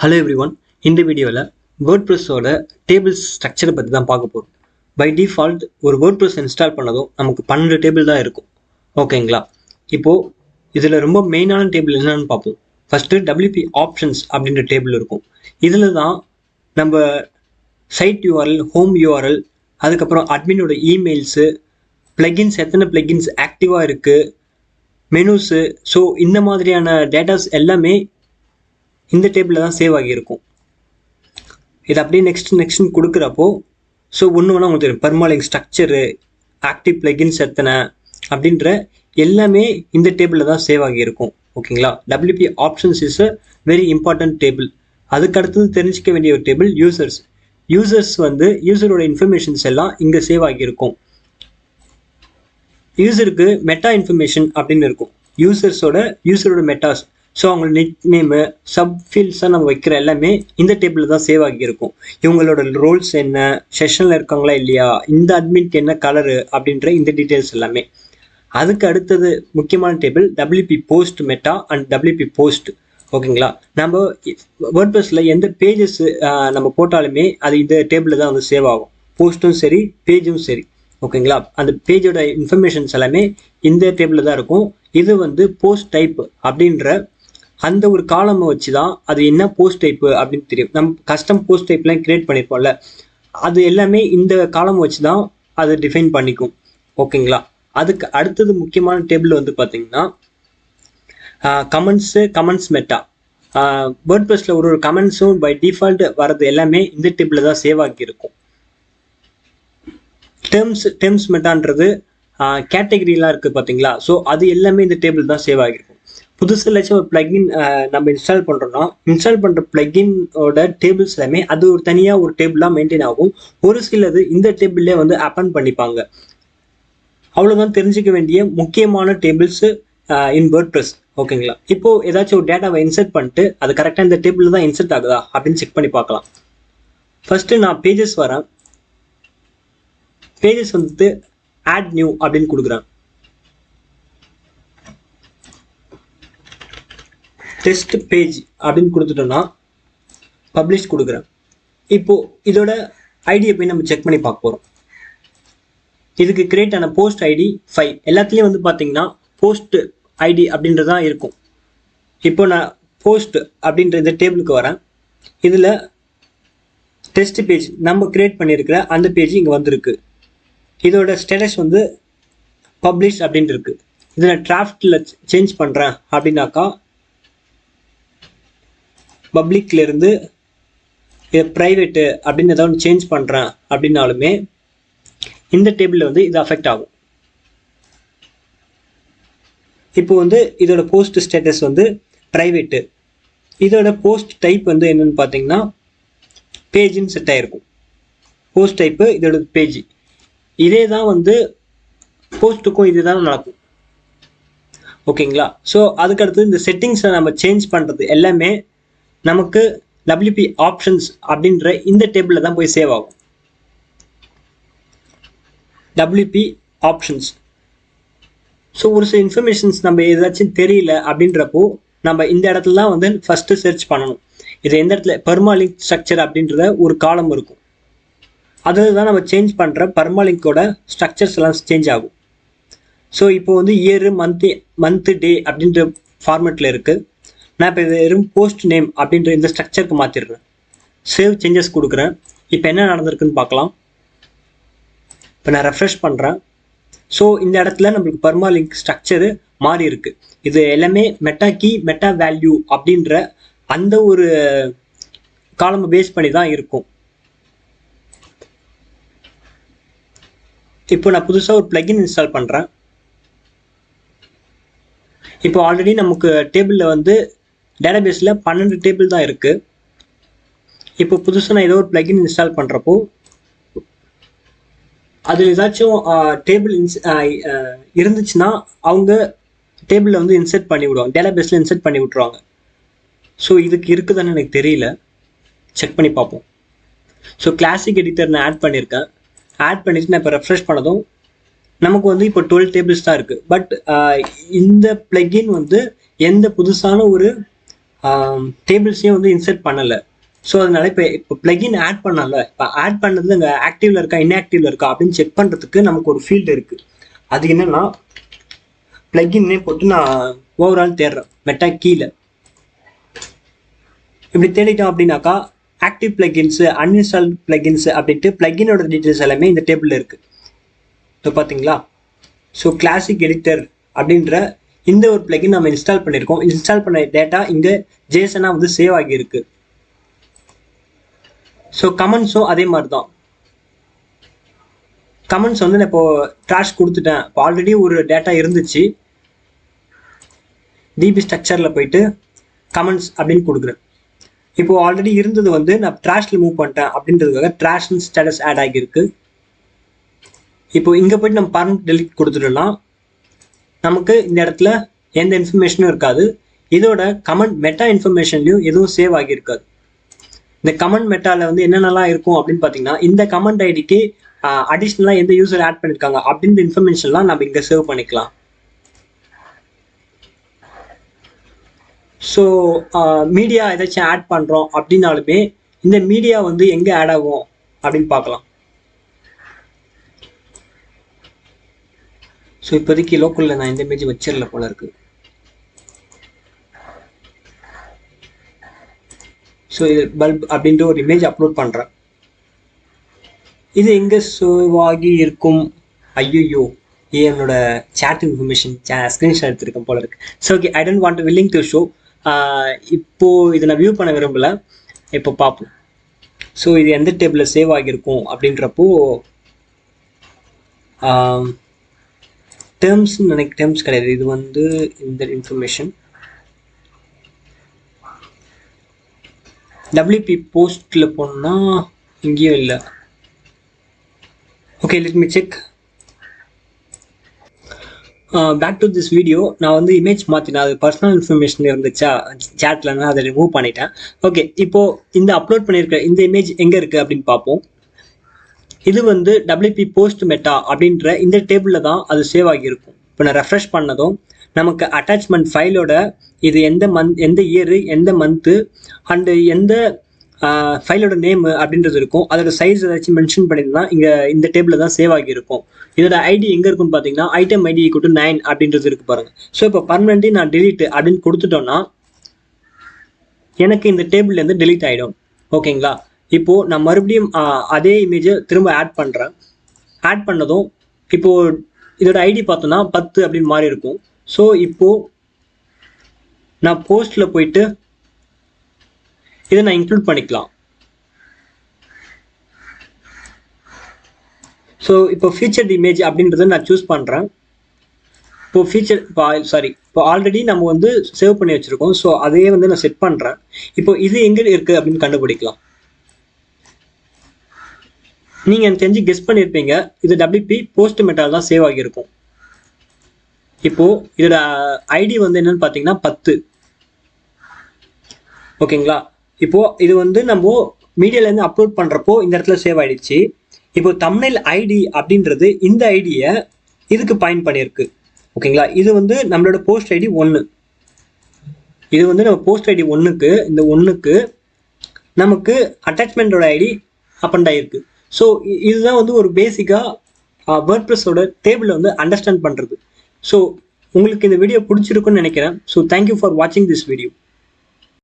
Hello everyone. இந்த வீடியோவில் வேர்ட்ப்ரெஸ்ஸோட tables ஸ்ட்ரக்சரை பற்றி தான் பார்க்க போகிறோம். பை டிஃபால்ட் ஒரு வேர்ட்ப்ரெஸ் இன்ஸ்டால் பண்ணதும் நமக்கு 12 டேபிள் தான் இருக்கும். ஓகேங்களா? இப்போது இதில் ரொம்ப மெயினான டேபிள் என்னென்னு பார்ப்போம். ஃபஸ்ட்டு WP ஆப்ஷன்ஸ் அப்படின்ற டேபிள் இருக்கும். இதில் தான் நம்ம சைட் யூஆர்எல், ஹோம் யூஆர்எல், அதுக்கப்புறம் அட்மினோட இமெயில்ஸு, ப்ளகின்ஸ், எத்தனை ப்ளகின்ஸ் ஆக்டிவாக இருக்குது, மெனுஸு, ஸோ இந்த மாதிரியான டேட்டாஸ் எல்லாமே இந்த டேபிளில் தான் சேவ் ஆகியிருக்கும். இது அப்படியே நெக்ஸ்ட் கொடுக்குறப்போ ஸோ ஒன்று உங்களுக்கு தெரியும். பெர்மாலிங்க் ஸ்ட்ரக்சரு, ஆக்டிவ் பிளகின்ஸ் எத்தனை அப்படின்ற எல்லாமே இந்த டேபிளில் தான் சேவ் ஆகியிருக்கும். ஓகேங்களா? WP options is a very important table. அதுக்கு அடுத்தது தெரிஞ்சிக்க வேண்டிய ஒரு டேபிள் யூசர்ஸ் யூசரோட இன்ஃபர்மேஷன்ஸ் எல்லாம் இங்கே சேவ் ஆகியிருக்கும். யூசருக்கு மெட்டா இன்ஃபர்மேஷன் அப்படின்னு இருக்கும். யூசரோட மெட்டாஸ், ஸோ அவங்களோட நிக் நேமு, சப்ஃபீல்ட்ஸாக நம்ம வைக்கிற எல்லாமே இந்த டேபிளில் தான் சேவ் ஆகியிருக்கும். இவங்களோட ரோல்ஸ் என்ன, செஷனில் இருக்காங்களா இல்லையா, இந்த அட்மின்க்கு என்ன கலரு அப்படின்ற இந்த டீட்டெயில்ஸ் எல்லாமே. அதுக்கு அடுத்தது முக்கியமான table WP post meta and WP post. ஓகேங்களா? நம்ம வேர்ட்ப்ரெஸ்ஸில் எந்த பேஜஸ் நம்ம போட்டாலுமே அது இந்த டேபிளில் தான் சேவ் ஆகும். போஸ்ட்டும் சரி, பேஜும் சரி. ஓகேங்களா? அந்த பேஜோட இன்ஃபர்மேஷன்ஸ் எல்லாமே இந்த டேபிளில் தான் இருக்கும். இது போஸ்ட் டைப் அப்படின்ற அந்த ஒரு காலமை வச்சு தான் அது என்ன போஸ்ட் டைப்பு அப்படின்னு தெரியும். நம்ம கஸ்டம் போஸ்ட் டைப்லாம் கிரியேட் பண்ணியிருப்போம்ல, அது எல்லாமே இந்த காலம் வச்சு தான் அது டிஃபைன் பண்ணிக்கும். ஓகேங்களா? அதுக்கு அடுத்தது முக்கியமான டேபிள் பார்த்தீங்கன்னா கமெண்ட்ஸ் மெட்டா. வேர்ட்ப்ரெஸ்ஸில் ஒரு கமெண்ட்ஸும் பை டிஃபால்ட் வர்றது எல்லாமே இந்த டேபிளில் தான் சேவ் ஆகியிருக்கும். டெர்ம்ஸ் மெட்டான்றது கேட்டகரிலாம் இருக்குது பார்த்தீங்களா, ஸோ அது எல்லாமே இந்த டேபிள் தான் சேவ் ஆகியிருக்கும். புதுசு லட்சம் ஒரு பிளகின் நம்ம இன்ஸ்டால் பண்ணுறோன்னா, இன்ஸ்டால் பண்ணுற பிளகினோட டேபிள்ஸ் எல்லாமே அது ஒரு தனியாக ஒரு டேபிளாக மெயின்டைன் ஆகும். ஒரு சிலது இந்த டேபிள்லே அப்பன் பண்ணிப்பாங்க. அவ்வளோதான் தெரிஞ்சிக்க வேண்டிய முக்கியமான டேபிள்ஸ் இன் வேர்ட்ப்ரெஸ். ஓகேங்களா? இப்போது ஏதாச்சும் ஒரு டேட்டாவை இன்சர்ட் பண்ணிட்டு அது கரெக்டாக இந்த டேபிளில் தான் இன்சர்ட் ஆகுதா அப்படின்னு செக் பண்ணி பார்க்கலாம். ஃபஸ்ட்டு நான் பேஜஸ் வரேன். பேஜஸ் ஆட் நியூ அப்படின்னு கொடுக்குறேன். டெஸ்ட் பேஜ் அப்படின்னு கொடுத்துட்டோம்னா பப்ளிஷ் கொடுக்குறேன். இப்போது இதோட ஐடியை போய் நம்ம செக் பண்ணி பார்க்க போகிறோம். இதுக்கு கிரியேட் ஆன போஸ்ட் ஐடி 5 எல்லாத்துலேயும் பார்த்தீங்கன்னா போஸ்ட் ஐடி அப்படின்றதான் இருக்கும். இப்போ நான் போஸ்ட் அப்படின்ற இந்த டேபிளுக்கு வரேன். இதில் டெஸ்ட் பேஜ் நம்ம கிரியேட் பண்ணியிருக்கிற அந்த பேஜ் இங்கே வந்திருக்கு. இதோட ஸ்டேட்டஸ் பப்ளிஷ் அப்படின்னு இருக்கு. இதில் டிராஃப்டில் சேஞ்ச் பண்ணுறேன் அப்படின்னாக்கா பப்ளிக்ல இருந்து இதை ப்ரைவேட்டு அப்படின்னு ஏதாவது சேஞ்ச் பண்ணுறேன் அப்படின்னாலுமே இந்த டேபிளில் இது அஃபெக்ட் ஆகும். இப்போ இதோட போஸ்ட் ஸ்டேட்டஸ் ப்ரைவேட்டு. இதோட போஸ்ட் டைப் என்னன்னு பார்த்தீங்கன்னா பேஜின்னு செட் ஆகிருக்கும். போஸ்ட் டைப்பு இதோட பேஜ். இதே தான் போஸ்ட்டுக்கும் இது தான் நடக்கும். ஓகேங்களா? ஸோ அதுக்கடுத்து இந்த செட்டிங்ஸை நம்ம சேஞ்ச் பண்ணுறது எல்லாமே நமக்கு WP ஆப்ஷன்ஸ் அப்படின்ற இந்த டேபிளில் தான் போய் சேவ் ஆகும். WP options. ஸோ ஒரு சில இன்ஃபர்மேஷன்ஸ் நம்ம ஏதாச்சும் தெரியல அப்படின்றப்போ நம்ம இந்த இடத்துல தான் ஃபஸ்ட்டு சர்ச் பண்ணணும். இது எந்த இடத்துல பெர்மாலிங்க் ஸ்ட்ரக்சர் அப்படின்ற ஒரு காலம் இருக்கும். அதில் தான் நம்ம சேஞ்ச் பண்ணுற பெர்மாலிங்கோட ஸ்ட்ரக்சர்ஸ் எல்லாம் சேஞ்ச் ஆகும். ஸோ இப்போ இயரு, மந்த்து, டே அப்படின்ற ஃபார்மேட்டில் இருக்குது. நான் இப்போ இது போஸ்ட் நேம் அப்படின்ற இந்த ஸ்ட்ரக்சருக்கு மாற்றிடுறேன். சேவ் சேஞ்சஸ் கொடுக்குறேன். இப்போ என்ன நடந்திருக்குன்னு பார்க்கலாம். இப்போ நான் ரெஃப்ரெஷ் பண்ணுறேன். ஸோ இந்த இடத்துல நம்மளுக்கு பெர்மாலிங்க் ஸ்ட்ரக்சரு மாறி இருக்கு. இது எல்லாமே மெட்டா கீ, மெட்டா வேல்யூ அப்படின்ற அந்த ஒரு காலமை பேஸ் பண்ணி தான் இருக்கும். இப்போ நான் புதுசாக ஒரு பிளகின் இன்ஸ்டால் பண்ணுறேன். இப்போ ஆல்ரெடி நமக்கு டேபிளில் டேட்டாபேஸில் 12 டேபிள் தான் இருக்குது. இப்போ புதுசாக நான் ஏதோ ஒரு பிளகின் இன்ஸ்டால் பண்ணுறப்போ அதில் ஏதாச்சும் டேபிள் இருந்துச்சுன்னா அவங்க டேபிளில் இன்சர்ட் பண்ணி விடுவாங்க, டேட்டாபேஸில் இன்சர்ட் பண்ணி விட்ருவாங்க. ஸோ இதுக்கு இருக்குதான்னு எனக்கு தெரியல, செக் பண்ணி பார்ப்போம். ஸோ கிளாசிக் எடிட்டர் நான் ஆட் பண்ணியிருக்கேன். ஆட் பண்ணிவிட்டு நான் இப்போ ரெஃப்ரெஷ் பண்ணதும் நமக்கு இப்போ 12 டேபிள்ஸ் தான் இருக்குது. பட் இந்த பிளகின் எந்த புதுசான ஒரு டேபிள்ஸையும் வந்து இன்சர்ட் பண்ணலை. ஸோ அதனால இப்போ பிளகின் ஆட் பண்ணல, இப்போ ஆட் பண்ணது இங்கே ஆக்டிவ்ல இருக்கா இன்ஆக்டிவ்ல இருக்கா அப்படின்னு செக் பண்ணுறதுக்கு நமக்கு ஒரு ஃபீல்டு இருக்குது. அது என்னன்னா பிளகின்னே போட்டு நான் ஓவரால் தேடுறேன் மெட்டா கீழே. இப்படி தேடிட்டோம் அப்படின்னாக்கா ஆக்டிவ் பிளகின்ஸு அன்இன்ஸ்டால் பிளகின்ஸு அப்படின்ட்டு பிளகினோட டீட்டெயில்ஸ் எல்லாமே இந்த டேபிளில் இருக்குது. இப்போ பார்த்தீங்களா? ஸோ கிளாசிக் எடிட்டர் அப்படின்ற இந்த ஒரு பிளகின் நம்ம இன்ஸ்டால் பண்ணியிருக்கோம். இன்ஸ்டால் பண்ண டேட்டா இங்கே ஜேசனாக வந்து சேவ் ஆகியிருக்கு. ஸோ கமெண்ட்ஸும் அதே மாதிரி தான். கமெண்ட்ஸ் வந்து நான் இப்போ ட்ராஷ் கொடுத்துட்டேன். இப்போ ஆல்ரெடி ஒரு டேட்டா இருந்துச்சு, டிபி ஸ்ட்ரக்சரில் போயிட்டு கமெண்ட்ஸ் அப்படின்னு கொடுக்குறேன். இப்போ ஆல்ரெடி இருந்தது வந்து நான் ட்ராஷில் மூவ் பண்ணிட்டேன் அப்படின்றதுக்காக ட்ராஷ்னு ஸ்டேட்டஸ் ஆட் ஆகியிருக்கு. இப்போ இங்கே போயிட்டு நம்ம பர்மனெண்ட் டெலிட் கொடுத்துட்டோம்னா நமக்கு இந்த இடத்துல எந்த இன்ஃபர்மேஷனும் இருக்காது. இதோட கமெண்ட் மெட்டா இன்ஃபர்மேஷன்லையும் எதுவும் சேவ் ஆகியிருக்காது. இந்த கமெண்ட் மெட்டாவில் வந்து என்னென்னலாம் இருக்கும் அப்படின்னு பார்த்தீங்கன்னா, இந்த கமெண்ட் ஐடிக்கு அடிஷ்னலாக எந்த யூசர் ஆட் பண்ணியிருக்காங்க அப்படின்ற இன்ஃபர்மேஷன்லாம் நம்ம இங்கே சேவ் பண்ணிக்கலாம். ஸோ மீடியா ஏதாச்சும் ஆட் பண்ணுறோம் அப்படின்னாலுமே இந்த மீடியா வந்து எங்கே ஆட் ஆகும் அப்படின்னு பார்க்கலாம். ஸோ இப்போதைக்கு லோக்கலில் நான் இந்த இமேஜ் வச்சிடல போல இருக்கு. ஸோ இது பல்ப் அப்படின்ற ஒரு இமேஜ் அப்லோட் பண்ணுறேன். இது எங்கே சேவ் ஆகி இருக்கும்? ஐயோ, என்னோட சேட் இன்ஃபர்மேஷன் ஸ்க்ரீன்ஷாட் எடுத்திருக்கேன் போல இருக்கு. So okay, I don't want willing to show. இப்போது இதை நான் வியூ பண்ண விரும்பலை. இப்போ பார்ப்போம். ஸோ இது எந்த டேபிளில் சேவ் ஆகியிருக்கும் அப்படின்றப்போ டேர்ம்ஸ்ன்னு டேர்ம்ஸ் கிடையாது. இது வந்து இந்த இன்ஃபர்மேஷன் WP போஸ்ட்டில் போனால் இங்கேயும் இல்லை. Okay, let me check. Back to this video. நான் வந்து இமேஜ் மாற்றினேன், அது பர்சனல் இன்ஃபர்மேஷன் இருந்துச்சா சேட்டில், நான் அதை ரிமூவ் பண்ணிட்டேன். ஓகே, இப்போது இந்த அப்லோட் பண்ணியிருக்க இந்த இமேஜ் எங்கே இருக்குது அப்படின்னு பார்ப்போம். இது வந்து WP போஸ்ட் மெட்டா அப்படின்ற இந்த டேபிளில் தான் அது சேவ் ஆகியிருக்கும். இப்போ நான் ரெஃப்ரெஷ் பண்ணதும் நமக்கு அட்டாச்மெண்ட் ஃபைலோட இது எந்த இயரு, எந்த மந்த்து அண்டு எந்த ஃபைலோட நேமு அப்படின்றது இருக்கும். அதோட சைஸ் ஏதாச்சும் மென்ஷன் பண்ணியிருந்தா இங்கே இந்த டேபிளில் தான் சேவ் ஆகியிருக்கும். இதோட ஐடி எங்கே இருக்குன்னு பார்த்தீங்கன்னா ஐட்டம் ஐடி = 9 அப்படின்றது இருக்கு பாருங்கள். ஸோ இப்போ பர்மனெண்ட்லி நான் delete அப்படின்னு கொடுத்துட்டோன்னா எனக்கு இந்த டேபிள்லேருந்து delete ஆகிடும். ஓகேங்களா? இப்போது நான் மறுபடியும் அதே இமேஜை திரும்ப ஆட் பண்ணுறேன். ஆட் பண்ணதும் இப்போது இதோட ஐடி பார்த்தோன்னா 10 அப்படின்னு மாறி இருக்கும். ஸோ இப்போது நான் போஸ்ட்டில் போயிட்டு இதை நான் இன்க்ளூட் பண்ணிக்கலாம். ஸோ இப்போ ஃபீச்சர்ட் இமேஜ் அப்படின்றத நான் சூஸ் பண்ணுறேன். இப்போ ஆல்ரெடி நம்ம வந்து சேவ் பண்ணி வச்சுருக்கோம். ஸோ அதையே வந்து நான் செட் பண்ணுறேன். இப்போ இது எங்கே இருக்குது அப்படின்னு கண்டுபிடிக்கலாம். நீங்கள் எனக்கு தெரிஞ்சு கெஸ் பண்ணியிருப்பீங்க, இது WP போஸ்ட் மெட்டால் தான் சேவ் ஆகியிருக்கும். இப்போது இதோட ஐடி வந்து என்னன்னு பார்த்தீங்கன்னா 10. ஓகேங்களா? இப்போது இது வந்து நம்ம மீடியாலேருந்து அப்லோட் பண்ணுறப்போ இந்த இடத்துல சேவ் ஆகிடுச்சு. இப்போ தம்ப்நெயில் ஐடி அப்படின்றது இந்த ஐடியை இதுக்கு பாயிண்ட் பண்ணியிருக்கு. ஓகேங்களா? இது வந்து நம்மளோட போஸ்ட் ஐடி 1. இது வந்து நம்ம போஸ்ட் ஐடி 1க்கு இந்த 1க்கு நமக்கு அட்டாச்மெண்ட்டோட ஐடி அப்பண்ட் ஆகிருக்கு. ஸோ இதுதான் வந்து ஒரு பேசிக்காக வேர்ட்ப்ரெஸ்ஸோட டேபிளை வந்து அண்டர்ஸ்டாண்ட் பண்ணுறது. ஸோ உங்களுக்கு இந்த வீடியோ பிடிச்சிருக்குன்னு நினைக்கிறேன். ஸோ தேங்க்யூ ஃபார் வாட்சிங் திஸ் வீடியோ.